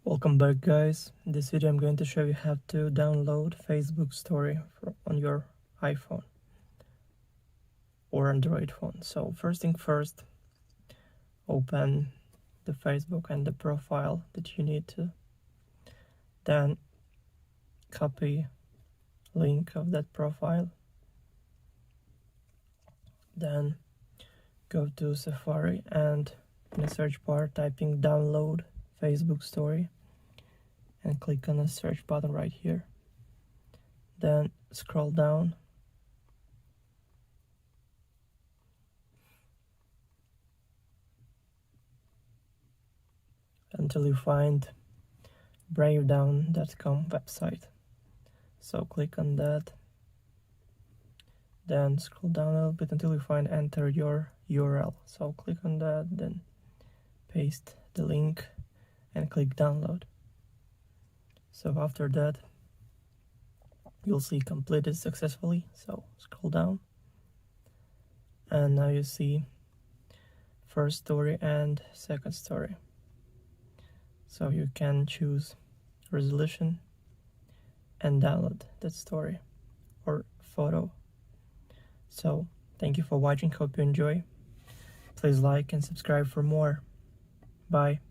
Welcome back, guys. In this video I'm going to show you how to download Facebook story on your iPhone or Android phone. So first thing first, open the Facebook and the profile that you need to. Then copy link of that profile. Then go to Safari and in the search bar typing download Facebook story and click on the search button right here. Then scroll down until you find bravedown.com website. So click on that, then scroll down a little bit until you find enter your URL. So click on that, then paste the link and click download. So after that you'll see completed successfully. So scroll down and now you see first story and second story. So you can choose resolution and download that story or photo. So thank you for watching, hope you enjoy. Please like and subscribe for more. Bye.